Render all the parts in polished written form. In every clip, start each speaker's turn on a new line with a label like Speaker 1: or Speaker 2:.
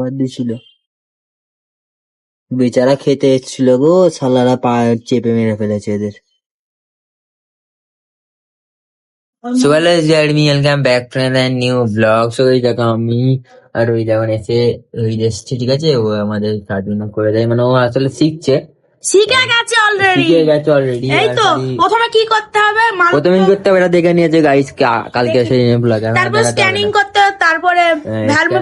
Speaker 1: খাবার দিয়েছিল। বেচারা খেতে এসেছিল গো, শালারা পা চেপে মেরে ফেলেছে এদের। So hello me, welcome back to another new vlog. So ওই দেখো আমি আর ওই যখন এসে ওই এসছে, ঠিক আছে, ও আমাদের কার্টুন করে দেয়, মানে ও আসলে শিখছে,
Speaker 2: শিখে গেছে
Speaker 1: অলরেডি।
Speaker 2: এই তো প্রথমে কি করতে হবে,
Speaker 1: প্রথমে কি করতে হবে এটা দেখে নিয়েছে গাইস, কালকে এসে ব্লগ,
Speaker 2: তারপর স্ক্যানিং করতে হবে, তারপরে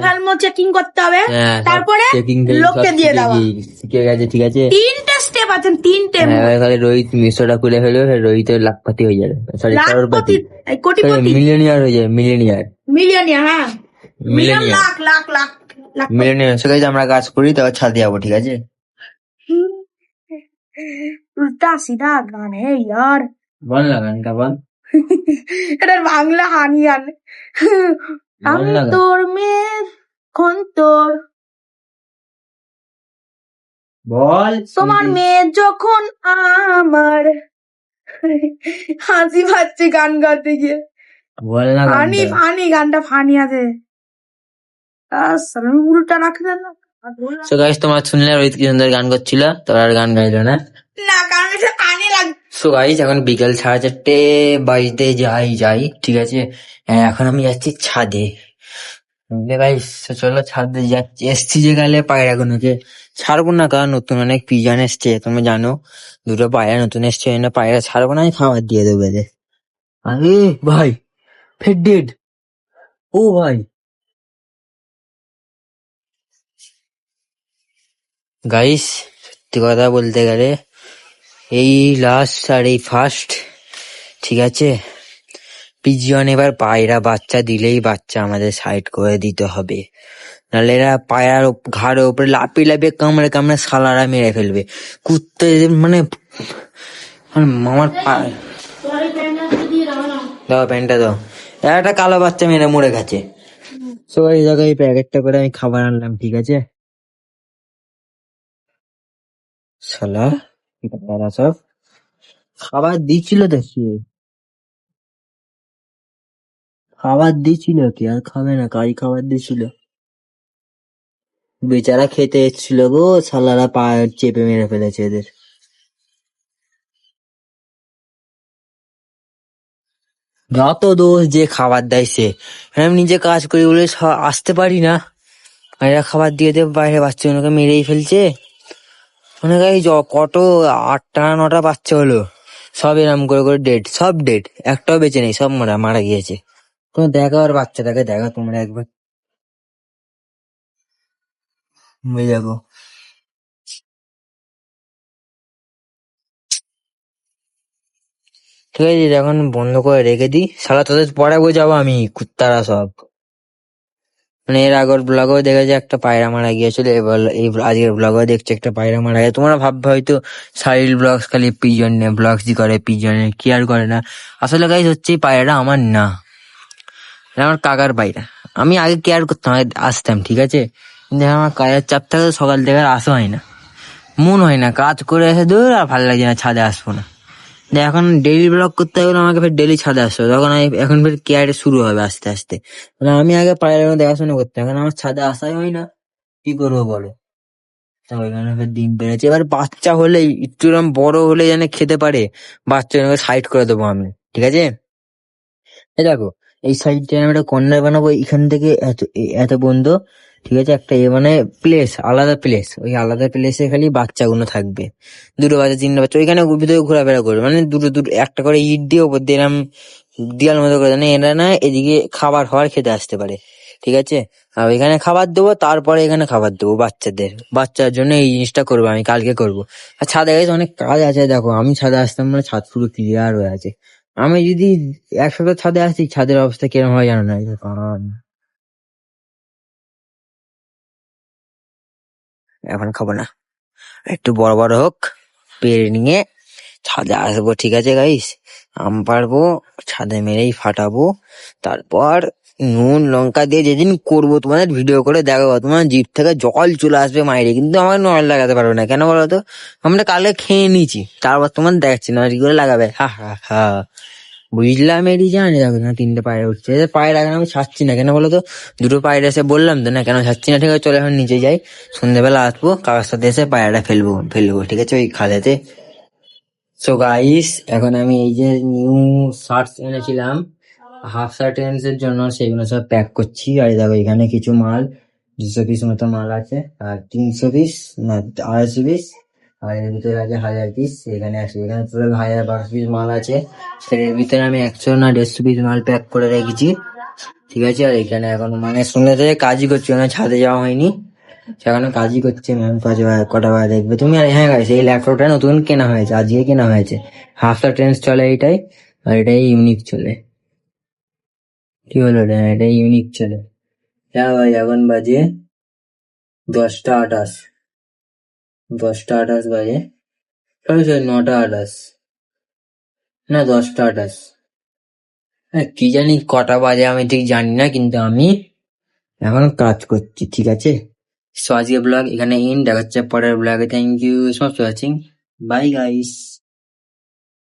Speaker 2: ভ্যালমো চেকিং করতে হবে, তারপরে
Speaker 1: চেকিং
Speaker 2: লোককে দিয়ে দেওয়া।
Speaker 1: শিখে গেছে, ঠিক আছে।
Speaker 2: 3টে স্টেপ আছে, 3টে।
Speaker 1: তাহলে রোহিত মিশোটা খুলে ফেলবে, রোহিতের লাখপতি হয়ে যাবে, সরি করোড়পতি,
Speaker 2: কোটিপতি,
Speaker 1: মিলিয়নিয়ার হয়ে যাবে, মিলিয়নিয়ার।
Speaker 2: হ্যাঁ, লাখ লাখ লাখ লাখ
Speaker 1: মিলিয়নিয়ার। সে আমরা কাজ করি, তারপর ছাদে যাবো, ঠিক আছে।
Speaker 2: উল্টা সিধা গান হে ইয়ার,
Speaker 1: বল না গানটা বল।
Speaker 2: এটা বাংলা হানিয়ান। আমি তোর মেয়ে কোন তোর,
Speaker 1: বল
Speaker 2: তোমার মেয়ে যখন আমার, হাসি পাচ্ছে গান গাতে গিয়ে।
Speaker 1: বল না
Speaker 2: ফানি গানটা ফানি আছে। উল্টা রাখে না।
Speaker 1: সো গাইস তোমরা শুনলে রোহিত কি সুন্দর গান করছিল, তোর আর গান গাইলো না।
Speaker 2: না গান গাইছে কানে লাগে।
Speaker 1: সো গাইস এখন বিকেল 4:30 বাজতে যাই, ঠিক আছে। এখন আমি যাচ্ছি ছাদে, বুঝলে গাইস। চলো ছাদে যাচ্ছি, এসছি যে গেলে পায়রাগুলোকে ছাড়বো না, কারণ নতুন অনেক পিজন এসছে, তুমি জানো, 2টো পায়রা নতুন এসছে, পায়রা ছাড়বো না, আমি খাবার দিয়ে দেবো এদের। আরে ভাই ফের ডেড, ও ভাই গাইস, সত্যি কথা বলতে গেলে এই লাস্ট আর এই ফার্স্ট, ঠিক আছে। পিজিয়ন এবার পায়রা বাচ্চা দিলেই বাচ্চা আমাদের সাইড করে দিতে হবে, নাহলে এরা পায়রার ঘাড়ের উপরে লাফিয়ে কামড়ে শালারা মেরে ফেলবে। কুত্তে মানে আমার দাও প্যান্টটা দাও, একটা কালো বাচ্চা মেরে মরে গেছে। সবাই এই জায়গায় প্যাকেটটা করে আমি খাবার আনলাম, ঠিক আছে। শালা তারা সব খাবার দিচ্ছিল, দেখি খাবার দিচ্ছিল, কি আর খাবে না, কাই খাবার দিচ্ছিল। বেচারা খেতে এসেছিল গো, শালারা পা চেপে মেরে ফেলেছে এদের। যত দোষ যে খাবার দেয় সে, আমি নিজে কাজ করি বলে আসতে পারি না, এরা খাবার দিয়ে দেবে, বাইরে বাচ্চাগুলোকে মেরেই ফেলছে। মানে কত 8টা 9টা বাচ্চা হলো, সব এরম করে ডেড, সব ডেড, একটাও বেঁচে নেই, সব মারা গিয়েছে। তুমি দেখো আর বাচ্চাটাকে দেখো তোমরা একবার, দেখো। ঠিক আছে এখন বন্ধ করে রেখে দিই, শালা তোদের পরে বোঝাবো আমি, কুত্তারা সব। মানে এর আগের ব্লগেও দেখেছি একটা পায়রা মারা গিয়েছিল, এবার এই আজকের ব্লগেও দেখছি একটা পায়রা মারা গেছে। তোমরা ভাববে হয়তো সাইল ব্লগস খালি পিজন নিয়ে ব্লগসই করে, পিজনে কেয়ার করে না। আসলে গাইস হচ্ছে এই পায়রাটা আমার না, এটা আমার কাকার পায়রা। আমি আগে কেয়ার করতাম, আসতাম, ঠিক আছে, কিন্তু আমার কাজের চাপ থাকে, সকাল থেকে আর আসা হয় না, মন হয় না, কাজ করে এসে দূর আর ভালো লাগে না, ছাদে আসবো না। এখন ডেইলি ব্লগ করতে হবে, আমাকে ফের ডেইলি ছাদে আসতে হবে, তখন এখন ফের কেয়ারে শুরু হবে আস্তে আস্তে। মানে আমি আগে পায়রা দেখাশোনা করতাম, এখন আমার ছাদে আসাই হয় না, কি করবো বলো। ওইখানে ফের ডিম পেড়েছে, এবার বাচ্চা হলে একটু এরকম বড় হলে যেন খেতে পারে, বাচ্চা সাইড করে দেবো আমি, ঠিক আছে। এই দেখো এই সাইডটা আমি একটা কর্নার বানাবো, এখান থেকে এত বন্ধ, ঠিক আছে, একটা মানে প্লেস, আলাদা প্লেস, ওই আলাদা প্লেসে খালি বাচ্চাগুলো থাকবে, 2টো বাচ্চা 3টে বাচ্চা ওইখানে ভিতরে ঘোরাফেরা করবে, মানে দুটো একটা করে ইট দিয়ে ওপর দিয়ে এরম দেওয়াল মতো করে, জানে এরা না এদিকে খাবার খেতে আসতে পারে, ঠিক আছে। আর ওইখানে খাবার দেবো, তারপরে এখানে খাবার দেবো বাচ্চার জন্য, এই জিনিসটা করবো আমি, কালকে করবো। আর ছাদে গেছে অনেক কাজ আছে, দেখো আমি ছাদে আসতাম মানে ছাদ পুরো ক্লিয়ার হয়ে আছে। আমি যদি 1 সপ্তাহ ছাদে আসি, ছাদের অবস্থা কিরকম হয় জানো না, এখন খাবো না, একটু বড় বড় হোক, পেরে নিয়ে ছাদে আসবো, ঠিক আছে গাইস। আম পারবো, ছাদে মেরেই ফাটাবো, তারপর নুন লঙ্কা দিয়ে যেদিন করবো তোমাদের ভিডিও করে দেখাবো, তোমার জিভ থেকে জল চলে আসবে মাইরে, কিন্তু আমাকে নজর লাগাতে পারবে না, কেন বলো তো, আমরা কালকে খেয়ে নিয়েছি, তারপর তোমার দেখাচ্ছি না কি করে লাগাবে, হা হা হা, বুঝলাম এটি জানি, দেখো না 3টে পায়রা উঠছে, পায়রা এখন আমি ছাড়ছি না কেন বলো তো, 2টো পায়রা এসে বললাম তো না কেন ছাড়ছি না, ঠিক আছে চলে এখন নিচে যাই, সন্ধ্যেবেলা আসবো কাকার সাথে এসে পায়রাটা ফেলবো ঠিক আছে ওই খালেতে। সো গাইস এখন আমি এই যে নিউ শার্টস এনেছিলাম হাফ শার্টেন্স এর জন্য, সেগুলো সব প্যাক করছি। আর এই দেখো এখানে কিছু মাল 200 পিস মতো মাল আছে, আর 300 পিস না 250 পিস, আর এর ভিতরে আছে 1000 পিস, এখানে আছে, এখানে পুরো 1000-1200 পিস মাল আছে, এর ভিতরে আমি 100 না 150 পিস মাল প্যাক করে রেখেছি, ঠিক আছে। আর এখানে এখন মানে সন্ধ্যা থেকে কাজই করছি, মানে ছাদে যাওয়া হয়নি, সেখানে কাজই করছে ম্যাম, কটা বার দেখবে তুমি। আর হ্যাঁ গাইস এই ল্যাপটপটা নতুন কেনা হয়েছে, আজকে কেনা হয়েছে, হাফটা ট্রেন্স চলে এইটাই, আর এটাই ইউনিক চলে, কি হলো এটা, এটাই ইউনিক চলে। হ্যাঁ ভাই এখন বাজে 10টা 28, 10টা 28 বাজে, সরি সরি 9টা 28, না 10টা 28, হ্যাঁ কি জানি কটা বাজে আমি ঠিক জানি না, কিন্তু আমি এখন কাজ করছি, ঠিক আছে। সো আজকে ব্লগ এখানে ইন, দেখা হচ্ছে পরের ব্লগে, thank you so much for watching, bye guys.